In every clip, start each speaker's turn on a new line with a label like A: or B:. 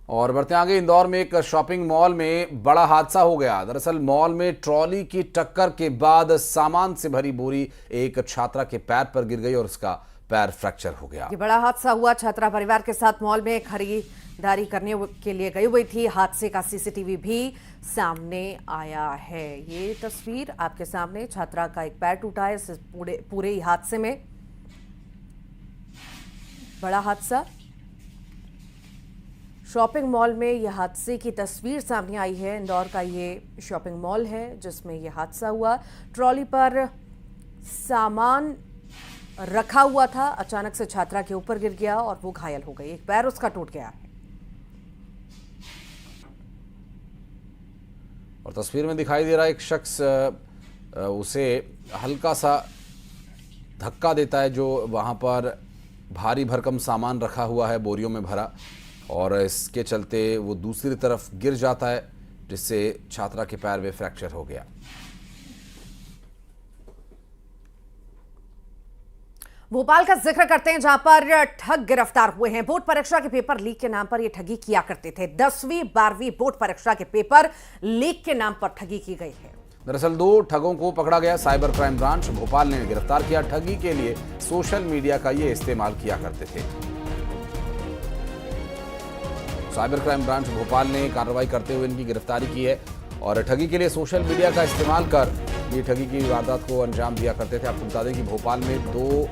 A: और बढ़ते आगे, इंदौर में एक शॉपिंग मॉल में बड़ा हादसा हो गया। दरअसल मॉल में ट्रॉली की टक्कर के बाद सामान से भरी बोरी एक छात्रा के पैर पर गिर गई और उसका पैर फ्रैक्चर हो गया।
B: ये बड़ा हादसा हुआ। छात्रा परिवार के साथ मॉल में खरीदारी करने के लिए गई हुई थी। हादसे का सीसीटीवी भी सामने आया है। ये तस्वीर आपके सामने, छात्रा का एक पैर टूटा है इस पूरे ही हादसे में। बड़ा हादसा, शॉपिंग मॉल में यह हादसे की तस्वीर सामने आई है। इंदौर का ये शॉपिंग मॉल है जिसमें यह हादसा हुआ। ट्रॉली पर सामान रखा हुआ था, अचानक से छात्रा के ऊपर गिर गया और वो घायल हो गई। एक पैर उसका टूट गया है।
A: और तस्वीर में दिखाई दे रहा है एक शख्स उसे हल्का सा धक्का देता है जो वहां पर भारी भरकम सामान रखा हुआ है बोरियों में भरा, और इसके चलते वो दूसरी तरफ गिर जाता है जिससे छात्रा के पैर में फ्रैक्चर हो गया।
B: भोपाल का जिक्र करते हैं जहां पर ठग गिरफ्तार हुए हैं। बोर्ड परीक्षा के पेपर लीक के नाम पर ये ठगी किया करते थे। 10वीं 12वीं बोर्ड परीक्षा के पेपर लीक के नाम पर ठगी की गई है।
A: दरअसल 2 ठगों को पकड़ा गया। साइबर क्राइम ब्रांच भोपाल ने गिरफ्तार किया। ठगी के लिए सोशल मीडिया का ये इस्तेमाल किया करते थे। साइबर क्राइम ब्रांच भोपाल ने कार्रवाई करते हुए इनकी गिरफ्तारी की है और ठगी के लिए सोशल मीडिया का इस्तेमाल कर ये ठगी की वारदात को अंजाम दिया करते थे। आपको बता दें कि भोपाल में 2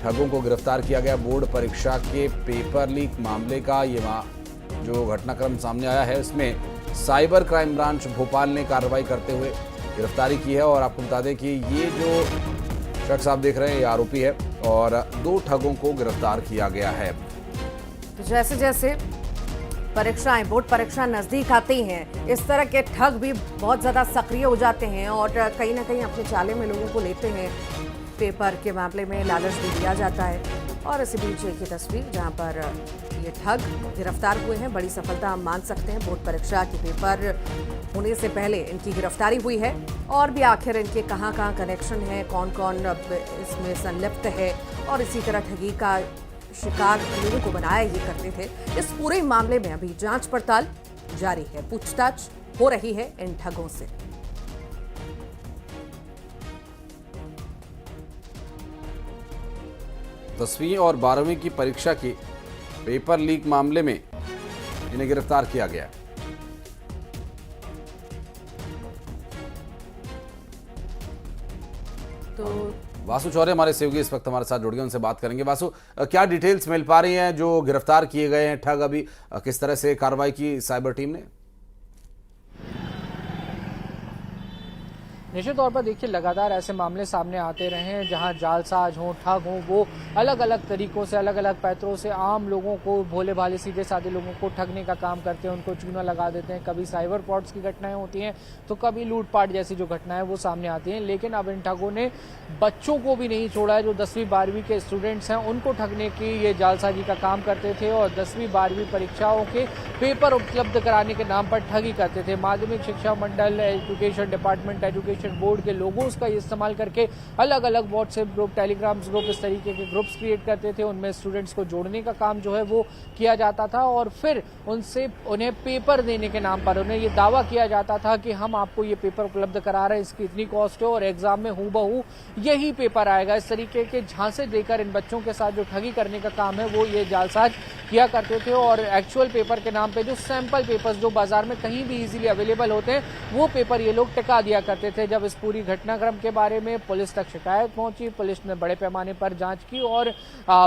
A: ठगों को गिरफ्तार किया गया। बोर्ड परीक्षा के पेपर लीक मामले का ये जो घटनाक्रम सामने आया है, इसमें साइबर क्राइम ब्रांच भोपाल ने कार्रवाई करते हुए गिरफ्तारी की है। और आपको बता दें कि ये जो शख्स आप देख रहे हैं ये आरोपी है और 2 ठगों को गिरफ्तार किया गया है।
B: तो जैसे जैसे परीक्षाएं, बोर्ड परीक्षा नजदीक आती हैं, इस तरह के ठग भी बहुत ज्यादा सक्रिय हो जाते हैं और कहीं ना कहीं अपने चाले में लोगों को लेते हैं। पेपर के मामले में लालच भी दिया जाता है। और इसी बीच की तस्वीर जहां पर ये ठग गिरफ्तार हुए हैं। बड़ी सफलता हम मान सकते हैं। बोर्ड परीक्षा के पेपर होने से पहले इनकी गिरफ्तारी हुई है और भी आखिर इनके कहां कहां कनेक्शन है, कौन कौन इसमें संलिप्त है और इसी तरह ठगी का शिकार लोगों को बनाया ये करते थे। इस पूरे मामले में अभी जांच पड़ताल जारी है। पूछताछ हो रही है इन ठगों से।
A: 10वीं और 12वीं की परीक्षा के पेपर लीक मामले में इन्हें गिरफ्तार किया गया है।
B: तो
A: वासु चौरे हमारे सहयोगी इस वक्त हमारे साथ जुड़ गए, उनसे बात करेंगे। वासु, क्या डिटेल्स मिल पा रही हैं जो गिरफ्तार किए गए हैं ठग? अभी किस तरह से कार्रवाई की साइबर टीम ने?
C: निश्चित तौर पर देखिए, लगातार ऐसे मामले सामने आते रहे हैं जहां जालसाज हों, ठग हों, वो अलग अलग तरीकों से, अलग अलग पैतरों से आम लोगों को, भोले भाले सीधे साधे लोगों को ठगने का काम करते हैं, उनको चूना लगा देते हैं। कभी साइबर फ्रॉड्स की घटनाएं होती हैं तो कभी लूटपाट जैसी जो घटनाएं वो सामने आती हैं। लेकिन अब इन ठगों ने बच्चों को भी नहीं छोड़ा है। जो 10वीं 12वीं के स्टूडेंट्स हैं उनको ठगने की ये जालसाजी का काम करते थे और 10वीं 12वीं परीक्षाओं के पेपर उपलब्ध कराने के नाम पर ठगी करते थे। माध्यमिक शिक्षा मंडल, एजुकेशन डिपार्टमेंट, एजुकेशन बोर्ड के लोगों का इस्तेमाल करके अलग अलग व्हाट्सएप ग्रुप, टेलीग्राम ग्रुप, इस तरीके के ग्रुप्स क्रिएट करते थे। उनमें स्टूडेंट्स को जोड़ने का काम जो है वो किया जाता था और फिर उन्हें पेपर देने के नाम पर उन्हें ये दावा किया जाता था कि हम आपको ये पेपर उपलब्ध करा रहे हैं, इसकी इतनी कॉस्ट है और एग्जाम में हूबहू यही पेपर आएगा। इस तरीके के झांसे देकर इन बच्चों के साथ जो ठगी करने का काम है वो ये जालसाज किया करते थे। और एक्चुअल पेपर के नाम पे जो सैंपल पेपर्स जो बाजार में कहीं भी इजीली अवेलेबल होते हैं वो पेपर ये लोग टिका दिया करते थे। जब इस पूरी घटनाक्रम के बारे में पुलिस तक शिकायत पहुंची, पुलिस ने बड़े पैमाने पर जांच की और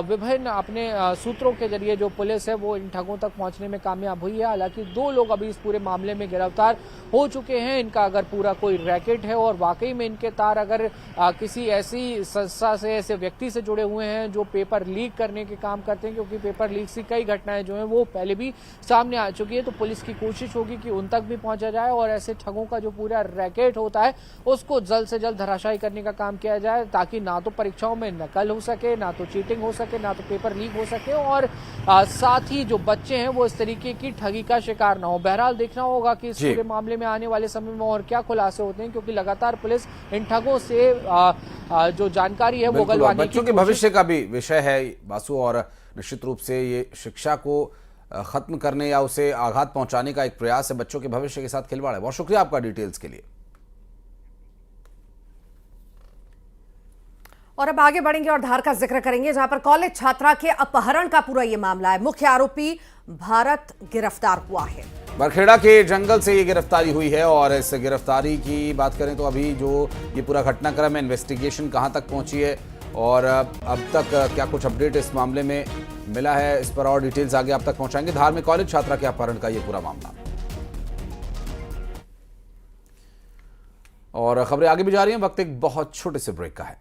C: विभिन्न अपने सूत्रों के जरिए जो पुलिस है वो इन ठगों तक पहुंचने में कामयाब हुई है। हालांकि 2 लोग अभी इस पूरे मामले में गिरफ्तार हो चुके हैं। इनका अगर पूरा कोई रैकेट है और वाकई में इनके तार अगर किसी ऐसी संस्था से, ऐसे व्यक्ति से जुड़े हुए हैं जो पेपर लीक करने के काम करते हैं, क्योंकि पेपर लीक से कई घटनाएं जो हैं वो पहले भी सामने आ चुकी है, तो पुलिस की कोशिश होगी कि उन तक भी पहुंचा जाए और ऐसे ठगों का जो पूरा रैकेट होता है उसको जल्द से जल्द धराशायी करने का काम किया जाए, ताकि ना तो परीक्षाओं में नकल हो सके, ना तो चीटिंग हो सके, ना तो पेपर लीक हो सके और साथ ही जो बच्चे हैं वो इस तरीके की ठगी का शिकार ना हो। बहरहाल देखना होगा कि इस पूरे मामले में आने वाले समय में और क्या खुलासे होते हैं, क्योंकि लगातार पुलिस इन ठगों से जो जानकारी है वो गलवाने की
A: बच्चों के भविष्य का भी विषय है वासु, और निश्चित रूप से ये शिक्षा को खत्म करने या उसे आघात पहुंचाने का एक प्रयास है, बच्चों के भविष्य के साथ खिलवाड़ है। बहुत शुक्रिया आपका डिटेल्स के लिए।
B: और अब आगे बढ़ेंगे और धार का जिक्र करेंगे, जहां पर कॉलेज छात्रा के अपहरण का पूरा ये मामला है। मुख्य आरोपी भारत गिरफ्तार हुआ है।
A: बरखेड़ा के जंगल से ये गिरफ्तारी हुई है और इस गिरफ्तारी की बात करें तो अभी जो ये पूरा घटनाक्रम है, इन्वेस्टिगेशन कहां तक पहुंची है और अब तक क्या कुछ अपडेट इस मामले में मिला है, इस पर और डिटेल्स आगे आप तक पहुंचाएंगे। धार में कॉलेज छात्रा के अपहरण का ये पूरा मामला और खबरें आगे भी जा रही हैं। वक्त एक बहुत छोटे से ब्रेक का है।